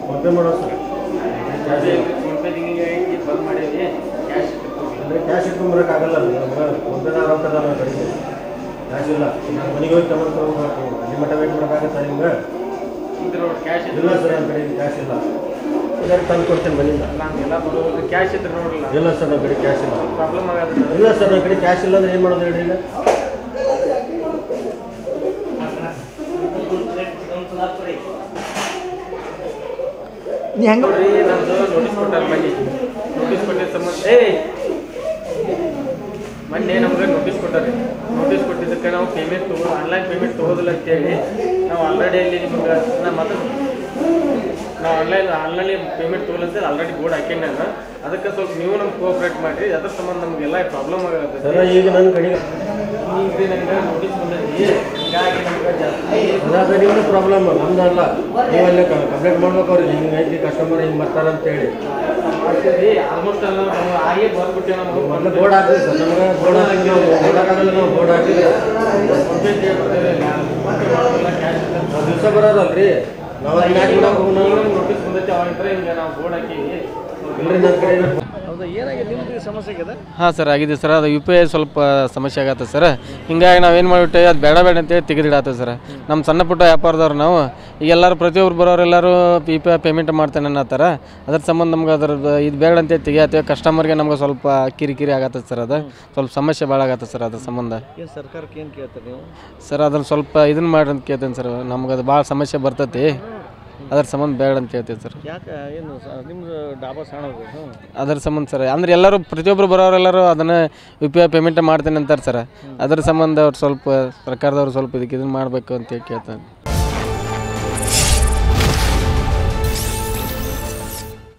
phone pay ಮಾಡೋ sir phone pay ಬಂದ್ ಮಾಡೀವಿ ಕ್ಯಾಶ್ ಅಂದರೆ ಕ್ಯಾಶ್ ಇಟ್ಕೊಂಬರೋಕ್ಕಾಗಲ್ಲ ನಮ್ಗೆ ಫೋನ್ ಪೇನ ರೊಕ್ಕದ ಕಡೆಗೆ ಕ್ಯಾಶ್ ಇಲ್ಲ ನಾನು ಮನೆಗೆ ಹೋಗಿ ತಗೊಂಡ್ಬೇಕು ಅಲ್ಲಿ ಮಟ್ಟ ವೇಟ್ ಮಾಡೋಕ್ಕಾಗತ್ತಾ ನಿಮ್ಗೆ ಕ್ಯಾಶ್ ಇಲ್ಲ ಸರ್ ನನ್ನ ಕಡೆಗೆ ಕ್ಯಾಶ್ ಇಲ್ಲ ಇದನ್ನು ತಂದು ಕೊಡ್ತೇನೆ ಮನೆಯಿಂದ ನಮಗೆಲ್ಲ ಬರೋದು ಕ್ಯಾಶ್ ಇದ್ರೆ ನೋಡಲ್ಲ ಇಲ್ಲ ಸರ್ ನನ್ನ ಕಡೆ ಕ್ಯಾಶ್ ಇಲ್ಲ ಪ್ರಾಬ್ಲಮ್ ಆಗುತ್ತೆ ಇಲ್ಲ ಸರ್ ನನ್ನ ಕಡೆ ಕ್ಯಾಶ್ ಇಲ್ಲ ಅಂದ್ರೆ ಏನು ಮಾಡೋದು ಹೇಳಿ ಈಗ ನೀ ಹೆಂಗೆ ನಮ್ದು ನೋಟಿಸ್ ಕೊಟ್ಟಾರ ನೋಟಿಸ್ ಕೊಟ್ಟಿದ್ದ ಸಂಬಂಧ ಮೊನ್ನೆ ನಮ್ಗೆ ನೋಟಿಸ್ ಕೊಟ್ಟಾರೆ ನೋಟಿಸ್ ಕೊಟ್ಟಿದ್ದಕ್ಕೆ ನಾವು ಪೇಮೆಂಟ್ ಆನ್ಲೈನ್ ಪೇಮೆಂಟ್ ತೊಗೋದಿಲ್ಲ ಅಂತೇಳಿ ನಾವು ಆಲ್ರೆಡಿ ಅಲ್ಲಿ ನಿಮ್ಗೆ ನಾವು ಆನ್ಲೈನ್ ಪೇಮೆಂಟ್ ತೊಗೊಳ್ಳಂತ ಆಲ್ರೆಡಿ ಬೋರ್ಡ್ ಹಾಕೇನಿ ನಾನು ಅದಕ್ಕೆ ಸ್ವಲ್ಪ ನೀವು ನಮ್ಗೆ ಕೋಆಪ್ರೇಟ್ ಮಾಡಿರಿ ಅದ್ರ ಸಂಬಂಧ ನಮಗೆಲ್ಲ ಪ್ರಾಬ್ಲಮ್ ಆಗುತ್ತೆ ಸರ್ ಈಗ ನನ್ನ ಕಡೆಗೆ ಈಗ ನನಗೆ ನೋಟಿಸ್ ಬಂದೈತಿ ಹೀಗಾಗಿ ನಮ್ಗೆ ಜಾಸ್ತಿ ಅದಾದ ನಿಮ್ಮದು ಪ್ರಾಬ್ಲಮ್ ನಮ್ದಲ್ಲ ನೀವಲ್ಲೇ ಕಂಪ್ಲೇಂಟ್ ಮಾಡ್ಬೇಕು ಅವ್ರಿಗೆ ಹಿಂಗೆ ಐತಿ ಕಸ್ಟಮರ್ ಹಿಂಗೆ ಬರ್ತಾರೆ ಅಂತೇಳಿ ಮಾಡ್ತೀವಿ ಆಲ್ಮೋಸ್ಟ್ ಎಲ್ಲ ನಾವು ಹಾಗೆ ಬರ್ಬಿಟ್ಟೇವೆ ನಮ್ಗೆ ಮೊದಲು ಬೋರ್ಡ್ ಹಾಕಿದ್ವಿ ಸರ್ ನಮ್ಗೆ ಬೋರ್ಡ್ ಹಾಕಿ ನಾವು ಬೋರ್ಡಾಗಲ್ಲ ನಾವು ಬೋರ್ಡ್ ಹಾಕಿದ್ರೆ ದಿವಸ ಬರೋದಲ್ರಿ ನಾವು ನೋಟಿಸ್ ಬಂದೈತಿ ಅವಾಗಿದ್ರೆ ಹಿಂಗೆ ನಾವು ಬೋರ್ಡ್ ಹಾಕೀವಿ ಇಲ್ರಿ ನನ್ನ ಕಡೆ ಹೌದಾ ಏನಾಗಿದೆ ನಿಮ್ದು ಸಮಸ್ಯೆ ಆಗಿದೆ ಹಾಂ ಸರ್ ಆಗಿದೆ ಸರ್ ಅದು ಯು ಪಿ ಐ ಸ್ವಲ್ಪ ಸಮಸ್ಯೆ ಆಗತ್ತೆ ಸರ್ ಹಿಂಗಾಗಿ ನಾವು ಏನು ಮಾಡಿಬಿಟ್ಟೆ ಅದು ಬೇಡ ಅಂತೇಳಿ ತೆಗೆದಿಡತ್ತೆ ಸರ್ ನಮ್ಮ ಸಣ್ಣ ಪುಟ್ಟ ವ್ಯಾಪಾರದವ್ರು ನಾವು ಈಗ ಎಲ್ಲರೂ ಪ್ರತಿಯೊಬ್ಬರು ಬರೋರೆಲ್ಲರೂ ಯು ಪಿ ಐ ಪೇಮೆಂಟ್ ಮಾಡ್ತೇನೆ ಅನ್ನತ್ತಾರ ಅದ್ರ ಸಂಬಂಧ ನಮ್ಗೆ ಅದ್ರದ್ದು ಇದು ಬೇಡ ಅಂತೇಳಿ ತೆಗಿಯತ್ತೀವಿ ಕಸ್ಟಮರ್ಗೆ ನಮ್ಗೆ ಸ್ವಲ್ಪ ಕಿರಿಕಿರಿ ಆಗತ್ತೆ ಸರ್ ಅದು ಸ್ವಲ್ಪ ಸಮಸ್ಯೆ ಭಾಳ ಆಗತ್ತೆ ಸರ್ ಅದ್ರ ಸಂಬಂಧ ಸರ್ಕಾರಕ್ಕೆ ಏನು ಕೇಳ್ತಾರೆ ನೀವು ಸರ್ ಅದನ್ನು ಸ್ವಲ್ಪ ಇದನ್ನು ಮಾಡಿ ಅಂತ ಕೇಳ್ತೇನೆ ಸರ್ ನಮ್ಗೆ ಅದು ಭಾಳ ಸಮಸ್ಯೆ ಬರ್ತೈತಿ ಅದ್ರ ಸಂಬಂಧ ಬೇಡ ಅಂತ ಹೇಳ್ತೀವಿ ಸರ್ ಯಾಕೆ ಏನು ನಿಮ್ದು ಡಾಬಾ ಸಣ್ಣದು ಅದ್ರ ಸಂಬಂಧ ಸರ್ ಅಂದ್ರೆ ಎಲ್ಲರೂ ಪ್ರತಿಯೊಬ್ಬರು ಬರೋರೆಲ್ಲರೂ ಅದನ್ನು ಯು ಪಿ ಐ ಪೇಮೆಂಟ್ ಮಾಡ್ತೇನೆ ಅಂತಾರೆ ಸರ್ ಅದ್ರ ಸಂಬಂಧ ಅವ್ರು ಸ್ವಲ್ಪ ಸರ್ಕಾರದವ್ರು ಸ್ವಲ್ಪ ಇದಕ್ಕೆ ಇದನ್ನು ಮಾಡಬೇಕು ಅಂತ ಕೇಳ್ತಾನೆ